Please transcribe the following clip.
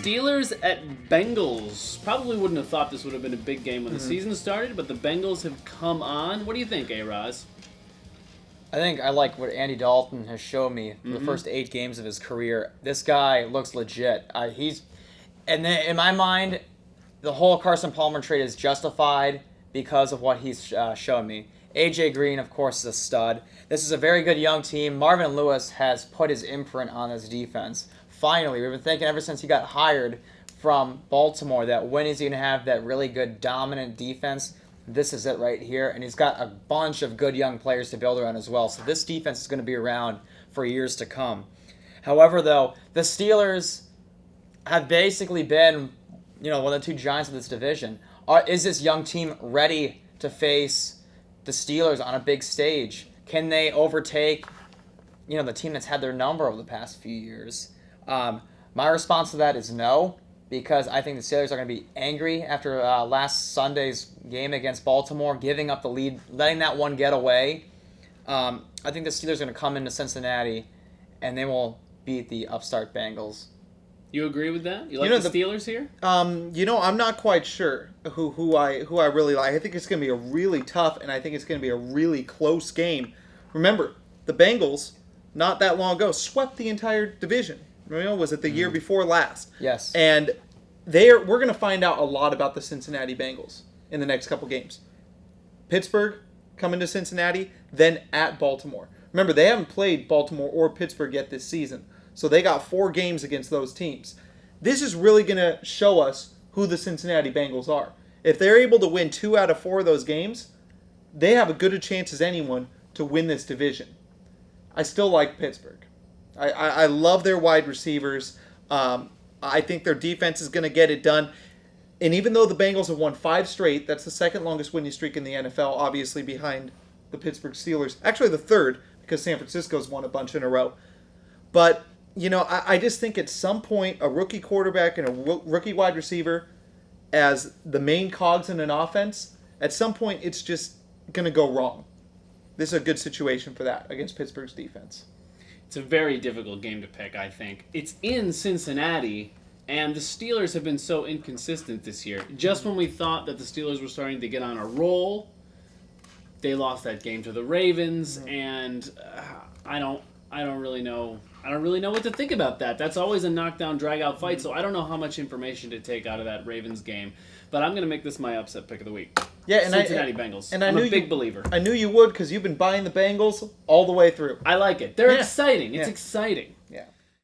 Steelers at Bengals. Probably wouldn't have thought this would have been a big game when the season started, but the Bengals have come on. What do you think, A-Roz? I think I like what Andy Dalton has shown me for the first 8 games of his career. This guy looks legit. And then in my mind, the whole Carson Palmer trade is justified because of what he's shown me. A.J. Green, of course, is a stud. This is a very good young team. Marvin Lewis has put his imprint on this defense. Finally, we've been thinking ever since he got hired from Baltimore that when is he going to have that really good dominant defense? This is it right here, and he's got a bunch of good young players to build around as well. So this defense is going to be around for years to come. However, though, the Steelers have basically been, one of the 2 giants of this division. Is this young team ready to face the Steelers on a big stage? Can they overtake, the team that's had their number over the past few years? My response to that is no, because I think the Steelers are going to be angry after last Sunday's game against Baltimore, giving up the lead, letting that one get away. I think the Steelers are going to come into Cincinnati, and they will beat the upstart Bengals. You agree with that? You like the Steelers here? I'm not quite sure who I really like. I think it's going to be a really tough, and I think it's going to be a really close game. Remember, the Bengals, not that long ago, swept the entire division. Was it the year before last? Yes. And we're going to find out a lot about the Cincinnati Bengals in the next couple games. Pittsburgh coming to Cincinnati, then at Baltimore. Remember, they haven't played Baltimore or Pittsburgh yet this season, so they got 4 games against those teams. This is really going to show us who the Cincinnati Bengals are. If they're able to win 2 out of 4 of those games, they have as good a chance as anyone to win this division. I still like Pittsburgh. I love their wide receivers. I think their defense is going to get it done. And even though the Bengals have won 5 straight, that's the second longest winning streak in the NFL, obviously behind the Pittsburgh Steelers. Actually the third, because San Francisco's won a bunch in a row. But, I just think at some point a rookie quarterback and a rookie wide receiver as the main cogs in an offense, at some point it's just going to go wrong. This is a good situation for that against Pittsburgh's defense. It's a very difficult game to pick, I think. It's in Cincinnati, and the Steelers have been so inconsistent this year. Just when we thought that the Steelers were starting to get on a roll, they lost that game to the Ravens, and I don't really know. I don't really know what to think about that. That's always a knockdown, drag-out fight, so I don't know how much information to take out of that Ravens game. But I'm going to make this my upset pick of the week. Yeah, and Cincinnati Bengals. I'm a big believer. I knew you would because you've been buying the Bengals all the way through. I like it. They're exciting. It's exciting. Yeah.